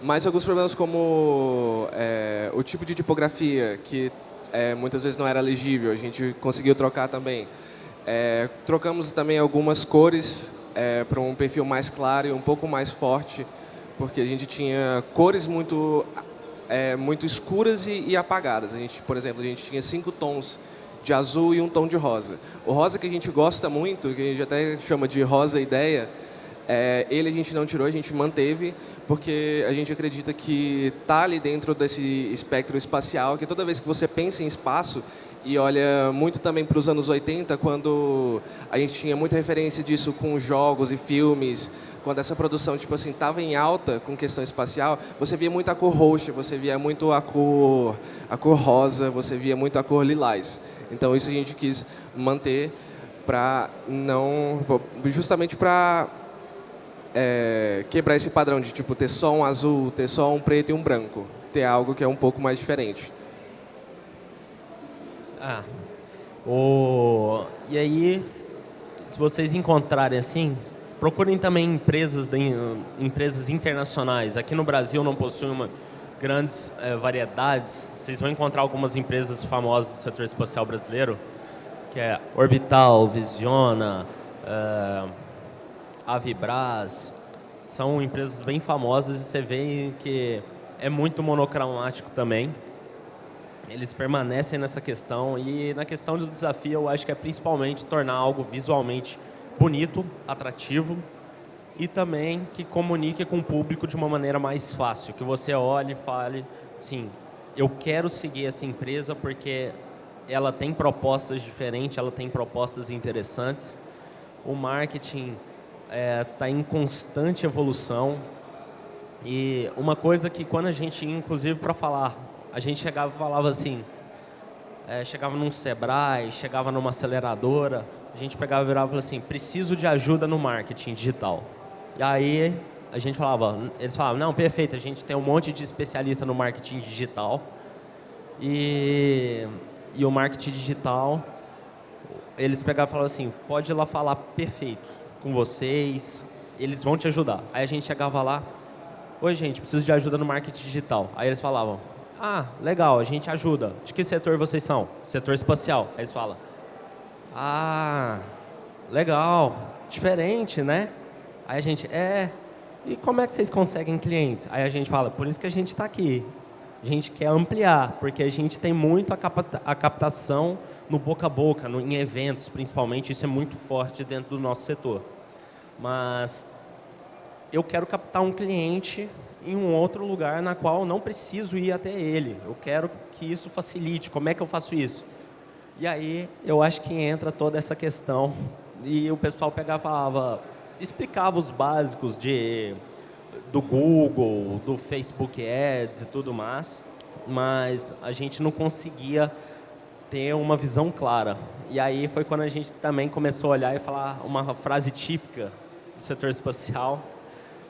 Mas alguns problemas como o tipo de tipografia, que muitas vezes não era legível, a gente conseguiu trocar também. Trocamos também algumas cores para um perfil mais claro e um pouco mais forte, porque a gente tinha cores muito escuras e apagadas. Por exemplo, a gente tinha 5 tons de azul e um tom de rosa. O rosa que a gente gosta muito, que a gente até chama de rosa ideia, ele a gente não tirou, a gente manteve, porque a gente acredita que está ali dentro desse espectro espacial, que toda vez que você pensa em espaço, e olha muito também para os anos 80, quando a gente tinha muita referência disso com jogos e filmes, quando essa produção tipo assim estava em alta com questão espacial, você via muito a cor roxa, você via muito a cor rosa, você via muito a cor lilás. Então isso a gente quis manter para não, justamente para quebrar esse padrão de tipo ter só um azul, ter só um preto e um branco, ter algo que é um pouco mais diferente. Ah, e aí, se vocês encontrarem assim, procurem também empresas internacionais. Aqui no Brasil não possui grandes variedades. Vocês vão encontrar algumas empresas famosas do setor espacial brasileiro, que é Orbital, Visiona, Avibras. São empresas bem famosas e você vê que é muito monocromático também. Eles permanecem nessa questão, e na questão do desafio eu acho que é principalmente tornar algo visualmente bonito, atrativo, e também que comunique com o público de uma maneira mais fácil, que você olhe e fale assim, eu quero seguir essa empresa porque ela tem propostas diferentes, ela tem propostas interessantes. O marketing está em constante evolução, e uma coisa que quando a gente, inclusive para falar, a gente chegava e falava assim, chegava num Sebrae, chegava numa aceleradora, a gente pegava e virava e falava assim, preciso de ajuda no marketing digital. E aí a gente falava, eles falavam, não, perfeito, a gente tem um monte de especialista no marketing digital, e o marketing digital, eles pegavam e falavam assim, pode ir lá falar perfeito com vocês, eles vão te ajudar. Aí a gente chegava lá, oi gente, preciso de ajuda no marketing digital. Aí eles falavam, ah, legal, a gente ajuda. De que setor vocês são? Setor espacial. Aí eles falam, ah, legal, diferente, né? Aí a gente, e como é que vocês conseguem clientes? Aí a gente fala, por isso que a gente está aqui. A gente quer ampliar, porque a gente tem muito a captação no boca a boca, em eventos principalmente, isso é muito forte dentro do nosso setor. Mas eu quero captar um cliente em um outro lugar na qual não preciso ir até ele. Eu quero que isso facilite. Como é que eu faço isso? E aí eu acho que entra toda essa questão. E o pessoal pegava e falava, explicava os básicos do Google, do Facebook Ads e tudo mais, mas a gente não conseguia ter uma visão clara. E aí foi quando a gente também começou a olhar e falar uma frase típica do setor espacial,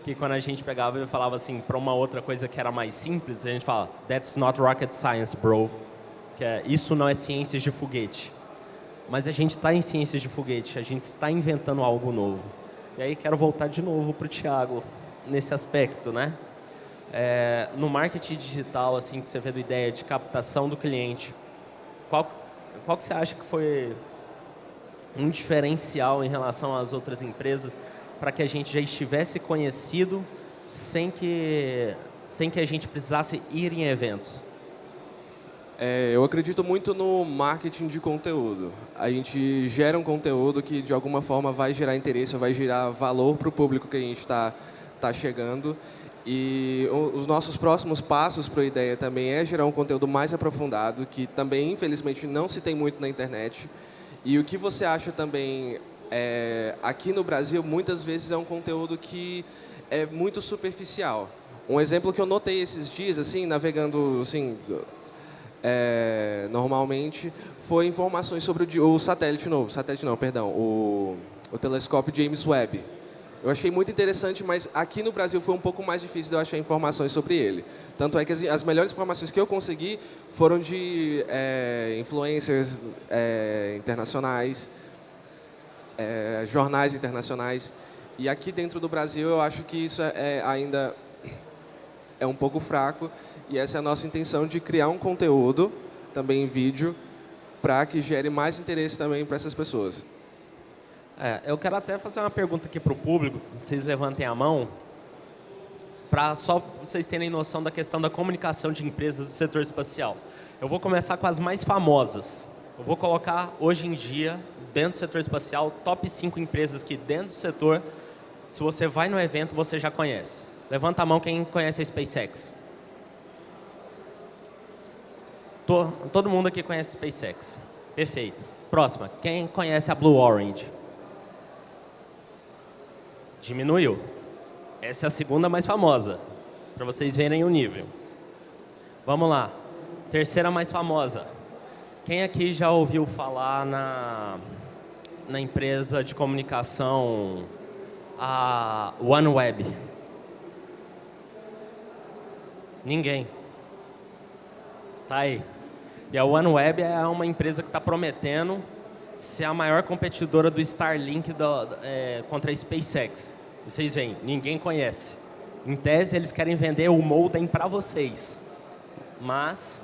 que quando a gente pegava e falava assim para uma outra coisa que era mais simples, a gente fala, that's not rocket science, bro. Que isso não é ciências de foguete. Mas a gente está em ciências de foguete, a gente está inventando algo novo. E aí quero voltar de novo para o Thiago, nesse aspecto, né? No marketing digital, assim, que você vê da ideia de captação do cliente, qual que você acha que foi um diferencial em relação às outras empresas para que a gente já estivesse conhecido sem que a gente precisasse ir em eventos? Eu acredito muito no marketing de conteúdo. A gente gera um conteúdo que, de alguma forma, vai gerar interesse, vai gerar valor para o público que a gente está chegando. E os nossos próximos passos para a ideia também é gerar um conteúdo mais aprofundado, que também, infelizmente, não se tem muito na internet. E o que você acha também, aqui no Brasil, muitas vezes é um conteúdo que é muito superficial. Um exemplo que eu notei esses dias, assim, navegando, assim, normalmente, foi informações sobre o satélite novo. Satélite não, perdão, o telescópio James Webb. Eu achei muito interessante, mas aqui no Brasil foi um pouco mais difícil de eu achar informações sobre ele. Tanto é que as melhores informações que eu consegui foram de influencers internacionais, jornais internacionais. E aqui dentro do Brasil eu acho que isso ainda é um pouco fraco, e essa é a nossa intenção de criar um conteúdo, também em vídeo, para que gere mais interesse também para essas pessoas. Eu quero até fazer uma pergunta aqui para o público, vocês levantem a mão, para só vocês terem noção da questão da comunicação de empresas do setor espacial. Eu vou começar com as mais famosas. Eu vou colocar, hoje em dia, dentro do setor espacial, top 5 empresas que dentro do setor, se você vai no evento, você já conhece. Levanta a mão quem conhece a SpaceX. Todo mundo aqui conhece a SpaceX. Perfeito. Próxima. Quem conhece a Blue Origin? Diminuiu. Essa é a segunda mais famosa, para vocês verem o nível. Vamos lá. Terceira mais famosa. Quem aqui já ouviu falar na empresa de comunicação, a OneWeb? Ninguém. Tá aí. E a OneWeb é uma empresa que está prometendo ser a maior competidora do Starlink contra a SpaceX. Vocês veem, ninguém conhece. Em tese, eles querem vender o modem para vocês, mas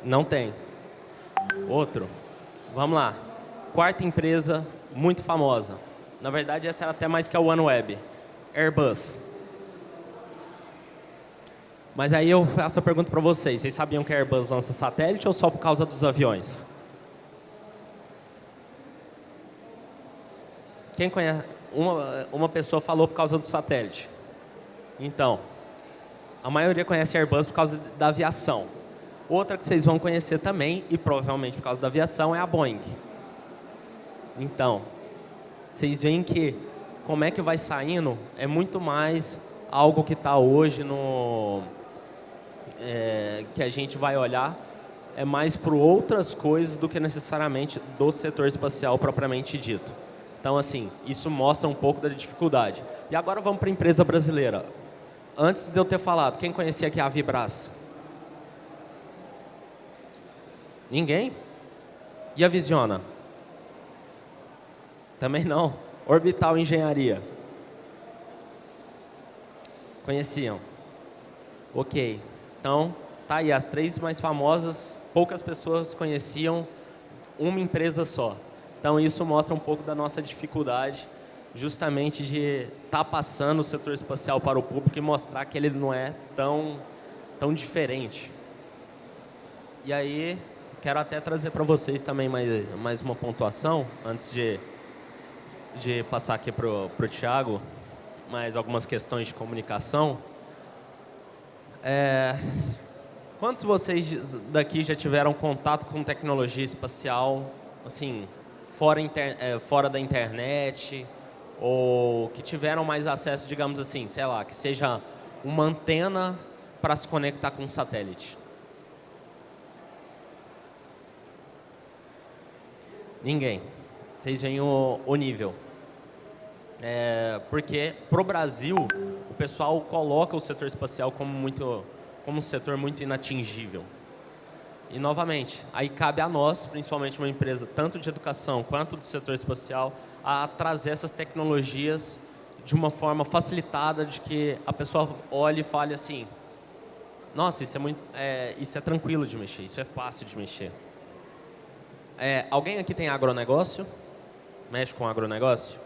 não tem. Outro, vamos lá. Quarta empresa muito famosa. Na verdade, essa era até mais que a OneWeb. Airbus. Mas aí eu faço a pergunta para vocês. Vocês sabiam que a Airbus lança satélite ou só por causa dos aviões? Quem conhece? Uma pessoa falou por causa do satélite. Então, a maioria conhece a Airbus por causa da aviação. Outra que vocês vão conhecer também, e provavelmente por causa da aviação, é a Boeing. Então, vocês veem que como é que vai saindo é muito mais algo que está hoje que a gente vai olhar, é mais por outras coisas do que necessariamente do setor espacial propriamente dito. Então, assim, isso mostra um pouco da dificuldade. E agora vamos para a empresa brasileira. Antes de eu ter falado, quem conhecia aqui a Vibras? Ninguém? E a Visiona? Também não. Orbital Engenharia? Conheciam? Ok. Então, tá aí, as três mais famosas, poucas pessoas conheciam, uma empresa só. Então, isso mostra um pouco da nossa dificuldade, justamente de estar passando o setor espacial para o público e mostrar que ele não é tão diferente. E aí, quero até trazer para vocês também mais uma pontuação, antes de passar aqui para o Thiago, mais algumas questões de comunicação. Quantos de vocês daqui já tiveram contato com tecnologia espacial, assim, fora da internet, ou que tiveram mais acesso, digamos assim, sei lá, que seja uma antena para se conectar com um satélite? Ninguém. Vocês veem o nível. Porque pro Brasil o pessoal coloca o setor espacial como um setor muito inatingível. E novamente, aí cabe a nós, principalmente uma empresa tanto de educação quanto do setor espacial, a trazer essas tecnologias de uma forma facilitada, de que a pessoa olhe e fale assim: nossa, isso é tranquilo de mexer, isso é fácil de mexer. Alguém aqui tem agronegócio? Mexe com agronegócio?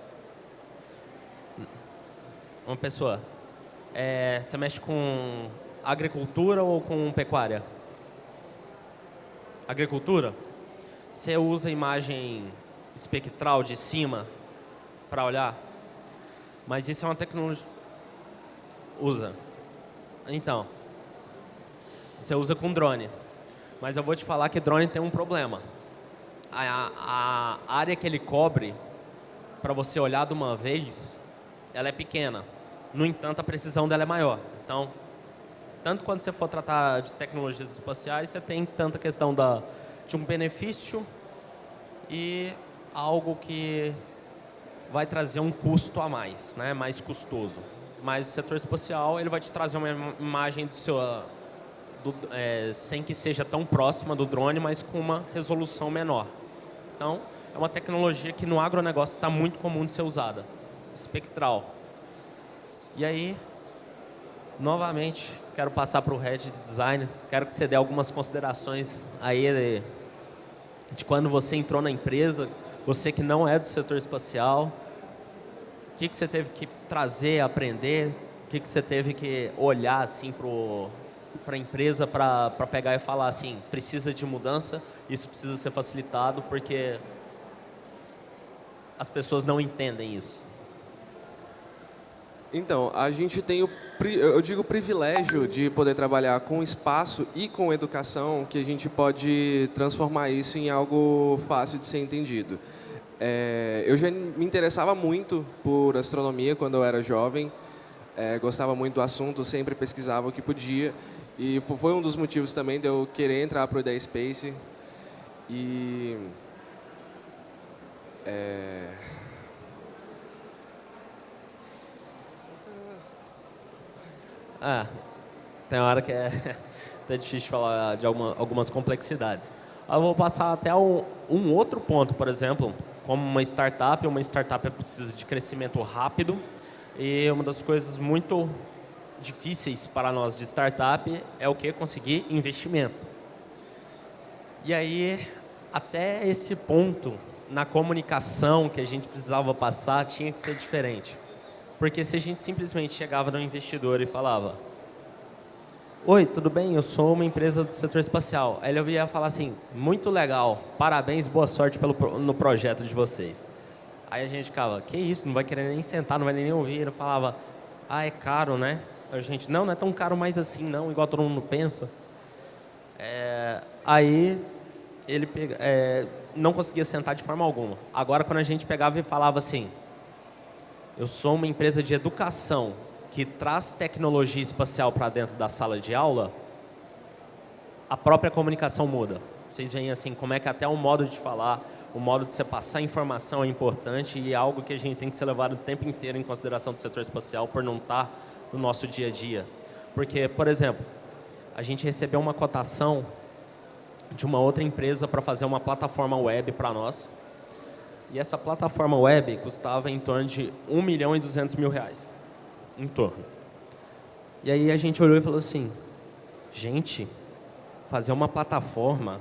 Uma pessoa. Você mexe com agricultura ou com pecuária? Agricultura? Você usa imagem espectral de cima para olhar? Mas isso é uma tecnologia... Usa. Então, você usa com drone. Mas eu vou te falar que drone tem um problema. A área que ele cobre, para você olhar de uma vez, ela é pequena. No entanto, a precisão dela é maior. Então, tanto quando você for tratar de tecnologias espaciais, você tem tanta questão de um benefício e algo que vai trazer um custo a mais, né? Mais custoso. Mas o setor espacial, ele vai te trazer uma imagem sem que seja tão próxima do drone, mas com uma resolução menor. Então, é uma tecnologia que no agronegócio está muito comum de ser usada. Espectral. E aí, Novamente, quero passar para o Head de Design. Quero que você dê algumas considerações aí de quando você entrou na empresa, você que não é do setor espacial, o que você teve que trazer, aprender, o que você teve que olhar assim, para a empresa para pegar e falar assim, precisa de mudança, isso precisa ser facilitado, porque as pessoas não entendem isso. Então, a gente tem eu digo, privilégio de poder trabalhar com espaço e com educação, que a gente pode transformar isso em algo fácil de ser entendido. Eu já me interessava muito por astronomia quando eu era jovem, gostava muito do assunto, sempre pesquisava o que podia, e foi um dos motivos também de eu querer entrar para o Ideia Space. E Tem hora que é até difícil falar de algumas complexidades. Eu vou passar até um outro ponto, por exemplo, como uma startup precisa de crescimento rápido e uma das coisas muito difíceis para nós de startup é o que? Conseguir investimento. E aí, até esse ponto, na comunicação que a gente precisava passar, tinha que ser diferente. Porque se a gente simplesmente chegava no investidor e falava: oi, tudo bem? Eu sou uma empresa do setor espacial. Aí ele ia falar assim: muito legal, parabéns, boa sorte no projeto de vocês. Aí a gente ficava: que isso, não vai querer nem sentar, não vai nem ouvir. Ele falava: é caro, né? A gente: não é tão caro mais assim não, igual todo mundo pensa. Aí ele não conseguia sentar de forma alguma. Agora, quando a gente pegava e falava assim: eu sou uma empresa de educação que traz tecnologia espacial para dentro da sala de aula, a própria comunicação muda. Vocês veem assim, como é que até o modo de falar, o modo de você passar informação é importante e é algo que a gente tem que ser levado o tempo inteiro em consideração do setor espacial por não estar no nosso dia a dia. Porque, por exemplo, a gente recebeu uma cotação de uma outra empresa para fazer uma plataforma web para nós. E essa plataforma web custava em torno de R$1.200.000. Em torno. E aí a gente olhou e falou assim: gente, fazer uma plataforma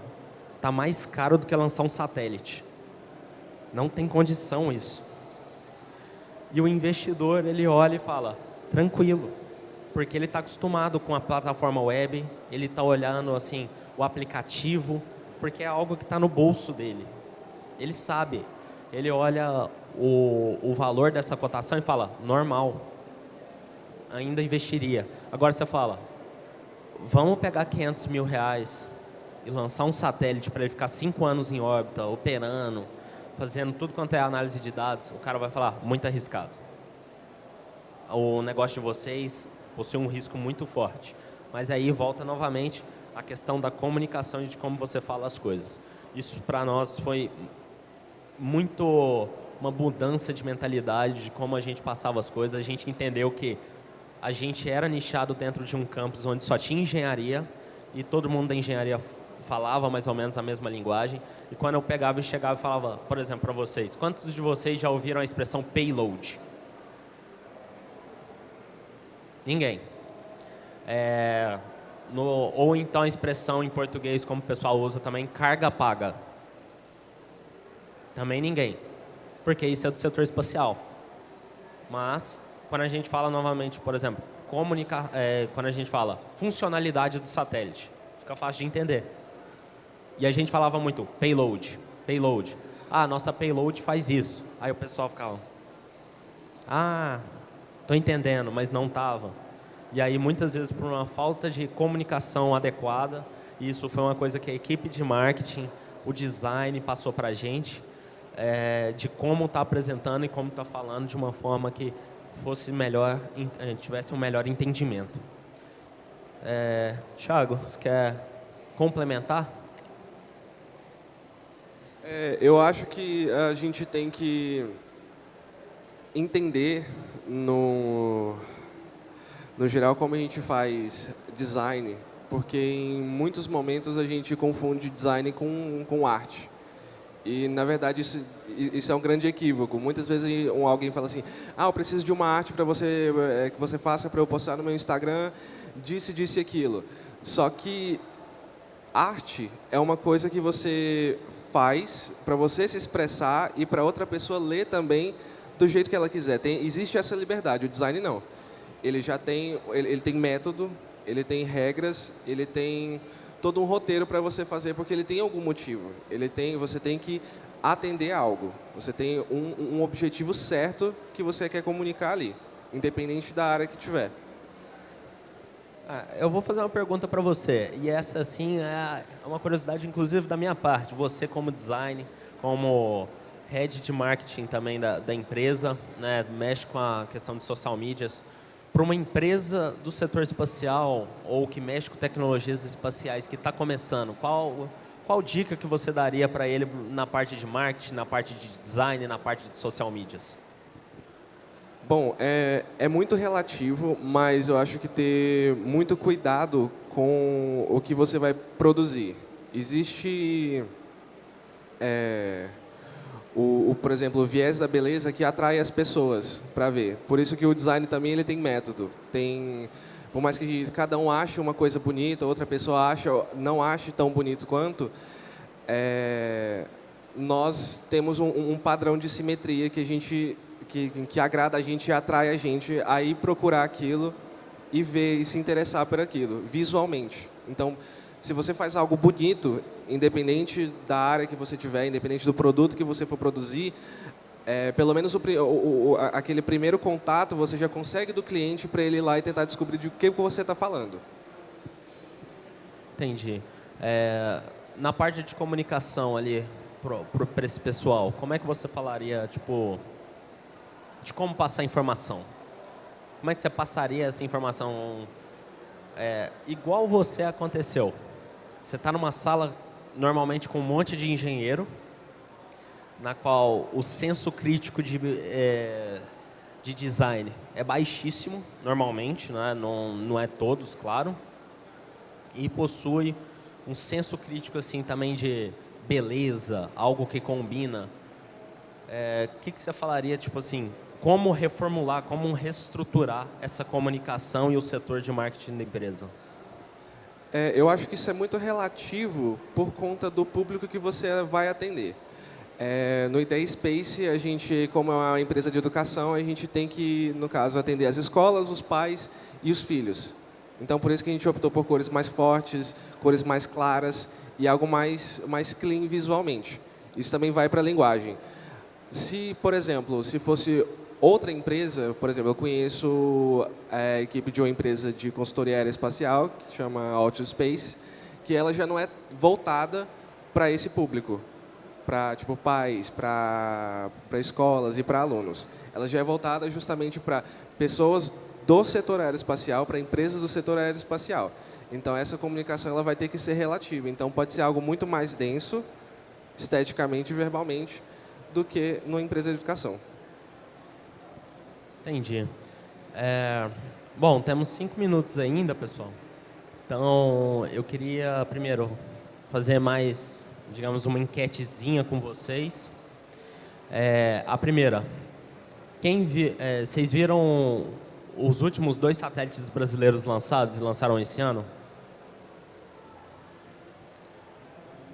está mais caro do que lançar um satélite. Não tem condição isso. E o investidor, ele olha e fala: tranquilo, porque ele está acostumado com a plataforma web, ele está olhando assim o aplicativo, porque é algo que está no bolso dele. Ele sabe. Ele olha o valor dessa cotação e fala: normal, ainda investiria. Agora você fala: vamos pegar R$500.000 e lançar um satélite para ele ficar 5 anos em órbita, operando, fazendo tudo quanto é análise de dados. O cara vai falar: muito arriscado. O negócio de vocês possui um risco muito forte. Mas aí volta novamente a questão da comunicação e de como você fala as coisas. Isso para nós foi muito uma mudança de mentalidade, de como a gente passava as coisas. A gente entendeu que a gente era nichado dentro de um campus onde só tinha engenharia e todo mundo da engenharia falava mais ou menos a mesma linguagem. E quando eu pegava e chegava e falava, por exemplo, para vocês: quantos de vocês já ouviram a expressão payload? Ninguém. Ou então a expressão em português, como o pessoal usa também, carga paga. Também ninguém, porque isso é do setor espacial. Mas, quando a gente fala novamente, por exemplo, quando a gente fala funcionalidade do satélite, fica fácil de entender. E a gente falava muito payload. Nossa payload faz isso. Aí o pessoal ficava: tô entendendo, mas não tava. E aí muitas vezes por uma falta de comunicação adequada, e isso foi uma coisa que a equipe de marketing, o design passou para a gente, de como está apresentando e como está falando de uma forma que fosse melhor, tivesse um melhor entendimento. Thiago, você quer complementar? Eu acho que a gente tem que entender no geral como a gente faz design, porque em muitos momentos a gente confunde design com arte. E, na verdade, isso é um grande equívoco. Muitas vezes alguém fala assim, eu preciso de uma arte para você, que você faça para eu postar no meu Instagram, disse aquilo. Só que arte é uma coisa que você faz para você se expressar e para outra pessoa ler também do jeito que ela quiser. Existe essa liberdade, o design não. Ele tem método, ele tem regras, ele tem todo um roteiro para você fazer, porque ele tem algum motivo. Você tem que atender a algo. Você tem um objetivo certo que você quer comunicar ali, independente da área que tiver. Eu vou fazer uma pergunta para você, e essa, assim, é uma curiosidade, inclusive, da minha parte. Você, como design, como head de marketing também da empresa, né, mexe com a questão de social medias. Para uma empresa do setor espacial ou que mexe com tecnologias espaciais que está começando, qual dica que você daria para ele na parte de marketing, na parte de design, na parte de social medias? Bom, é muito relativo, mas eu acho que ter muito cuidado com o que você vai produzir. Existe, por exemplo, o viés da beleza que atrai as pessoas para ver. Por isso que o design também ele tem método. Por mais que cada um ache uma coisa bonita, outra pessoa não ache tão bonito quanto, nós temos um padrão de simetria que agrada a gente e atrai a gente a ir procurar aquilo e ver e se interessar por aquilo, visualmente. Então, se você faz algo bonito, independente da área que você tiver, independente do produto que você for produzir, pelo menos aquele primeiro contato você já consegue do cliente para ele ir lá e tentar descobrir de que você está falando. Entendi. Na parte de comunicação ali, para esse pessoal, como é que você falaria, tipo, de como passar informação? Como é que você passaria essa informação? Igual você aconteceu. Você está numa sala, normalmente, com um monte de engenheiro, na qual o senso crítico de design é baixíssimo, normalmente, né? Não é todos, claro, e possui um senso crítico assim, também de beleza, algo que combina. Que você falaria, tipo assim, como reformular, como reestruturar essa comunicação e o setor de marketing da empresa? Eu acho que isso é muito relativo por conta do público que você vai atender. No Ideia Space, a gente, como é uma empresa de educação, a gente tem que, no caso, atender as escolas, os pais e os filhos. Então, por isso que a gente optou por cores mais fortes, cores mais claras e algo mais clean visualmente. Isso também vai para a linguagem. Se, por exemplo, se fosse outra empresa, por exemplo, eu conheço a equipe de uma empresa de consultoria aeroespacial, que chama Auto Space, que ela já não é voltada para esse público, para tipo pais, para escolas e para alunos. Ela já é voltada justamente para pessoas do setor aeroespacial, para empresas do setor aeroespacial. Então, essa comunicação ela vai ter que ser relativa. Então, pode ser algo muito mais denso, esteticamente e verbalmente, do que numa empresa de educação. Entendi. Bom, temos 5 minutos ainda, pessoal. Então, eu queria primeiro fazer mais, digamos, uma enquetezinha com vocês. A primeira, vocês viram os últimos 2 satélites brasileiros lançados e lançaram esse ano?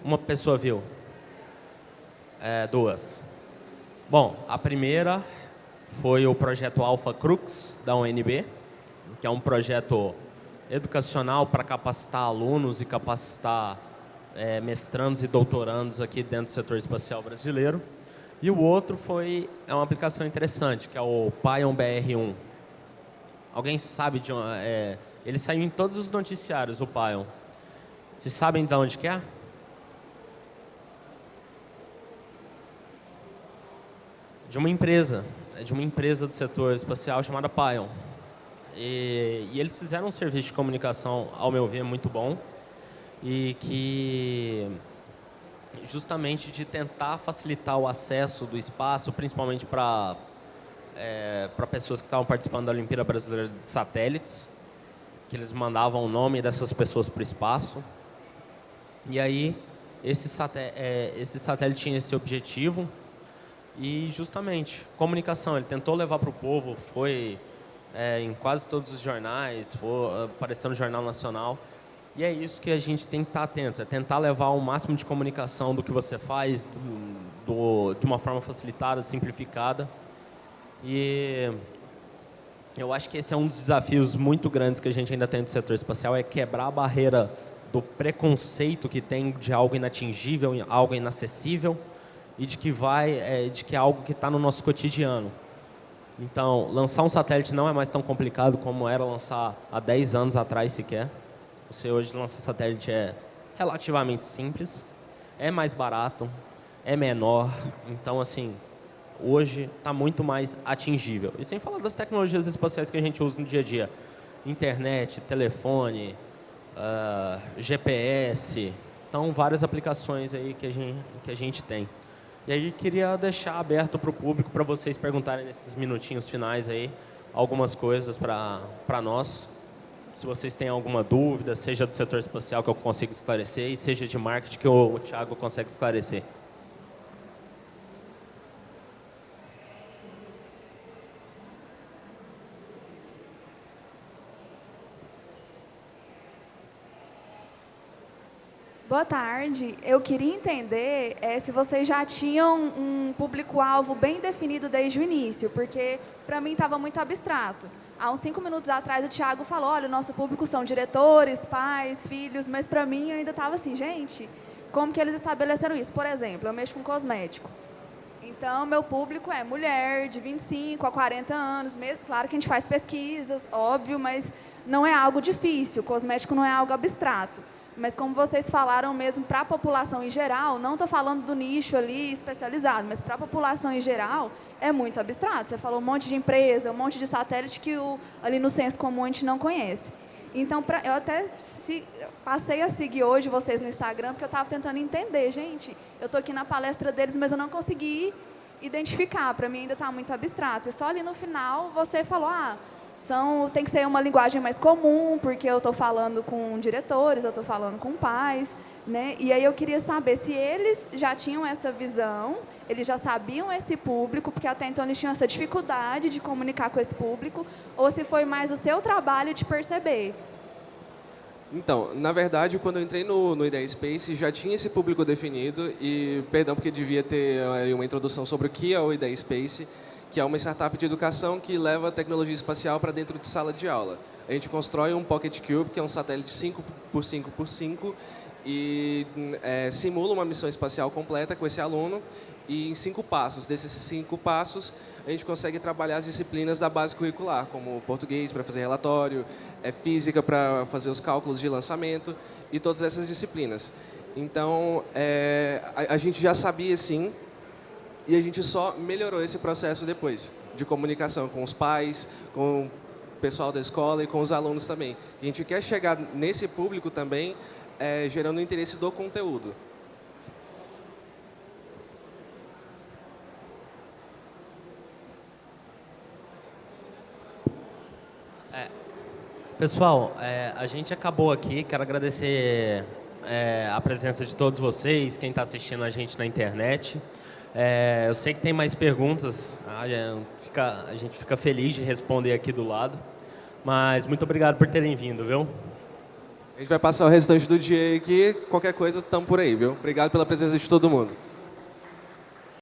Uma pessoa viu. 2. Bom, a primeira foi o projeto Alpha Crux, da UNB, que é um projeto educacional para capacitar alunos e capacitar mestrandos e doutorandos aqui dentro do setor espacial brasileiro. E o outro é uma aplicação interessante, que é o Pion BR-1. Alguém sabe de onde? Ele saiu em todos os noticiários, o Pion. Vocês sabem de onde que é? De uma empresa do setor espacial chamada Pion. E eles fizeram um serviço de comunicação, ao meu ver, muito bom, e que justamente de tentar facilitar o acesso do espaço, principalmente para pessoas que estavam participando da Olimpíada Brasileira de Satélites, que eles mandavam o nome dessas pessoas para o espaço. E aí esse satélite tinha esse objetivo e, justamente, comunicação. Ele tentou levar para o povo, foi em quase todos os jornais, apareceu no Jornal Nacional. E é isso que a gente tem que estar atento, é tentar levar o máximo de comunicação do que você faz de uma forma facilitada, simplificada. E eu acho que esse é um dos desafios muito grandes que a gente ainda tem no setor espacial, é quebrar a barreira do preconceito que tem de algo inatingível, algo inacessível, e de que é algo que está no nosso cotidiano. Então, lançar um satélite não é mais tão complicado como era lançar há 10 anos atrás sequer. Você hoje lançar satélite é relativamente simples, é mais barato, é menor. Então, assim, hoje está muito mais atingível. E sem falar das tecnologias espaciais que a gente usa no dia a dia. Internet, telefone, GPS. Então, várias aplicações aí que a gente tem. E aí, queria deixar aberto para o público, para vocês perguntarem nesses minutinhos finais aí, algumas coisas para nós. Se vocês têm alguma dúvida, seja do setor espacial que eu consigo esclarecer, e seja de marketing que o Thiago consegue esclarecer. Boa tarde. Eu queria entender se vocês já tinham um público-alvo bem definido desde o início, porque para mim estava muito abstrato. Há uns 5 minutos atrás o Thiago falou, olha, o nosso público são diretores, pais, filhos, mas para mim eu ainda estava assim, gente, como que eles estabeleceram isso? Por exemplo, eu mexo com cosmético. Então, meu público é mulher de 25 a 40 anos, mesmo, claro que a gente faz pesquisas, óbvio, mas não é algo difícil, cosmético não é algo abstrato. Mas como vocês falaram mesmo, para a população em geral, não estou falando do nicho ali especializado, mas para a população em geral, é muito abstrato. Você falou um monte de empresa, um monte de satélite que ali no senso comum a gente não conhece. Então, eu até passei a seguir hoje vocês no Instagram, porque eu estava tentando entender. Gente, eu estou aqui na palestra deles, mas eu não consegui identificar. Para mim ainda está muito abstrato. E só ali no final você falou, tem que ser uma linguagem mais comum, porque eu estou falando com diretores, eu estou falando com pais, né? E aí eu queria saber se eles já tinham essa visão, eles já sabiam esse público, porque até então eles tinham essa dificuldade de comunicar com esse público, ou se foi mais o seu trabalho de perceber. Então, na verdade, quando eu entrei no Ideia Space, já tinha esse público definido, e, perdão, porque devia ter uma introdução sobre o que é o Ideia Space, que é uma startup de educação que leva tecnologia espacial para dentro de sala de aula. A gente constrói um Pocket Cube, que é um satélite 5x5x5, e simula uma missão espacial completa com esse aluno, e em 5 passos. Desses 5 passos, a gente consegue trabalhar as disciplinas da base curricular, como português para fazer relatório, física para fazer os cálculos de lançamento, e todas essas disciplinas. Então, a gente já sabia, sim, e a gente só melhorou esse processo depois, de comunicação com os pais, com o pessoal da escola e com os alunos também. A gente quer chegar nesse público também, gerando o interesse do conteúdo. Pessoal, a gente acabou aqui. Quero agradecer a presença de todos vocês, quem está assistindo a gente na internet. Eu sei que tem mais perguntas, a gente fica feliz de responder aqui do lado, mas muito obrigado por terem vindo, viu? A gente vai passar o restante do dia aqui, qualquer coisa, estamos por aí, viu? Obrigado pela presença de todo mundo.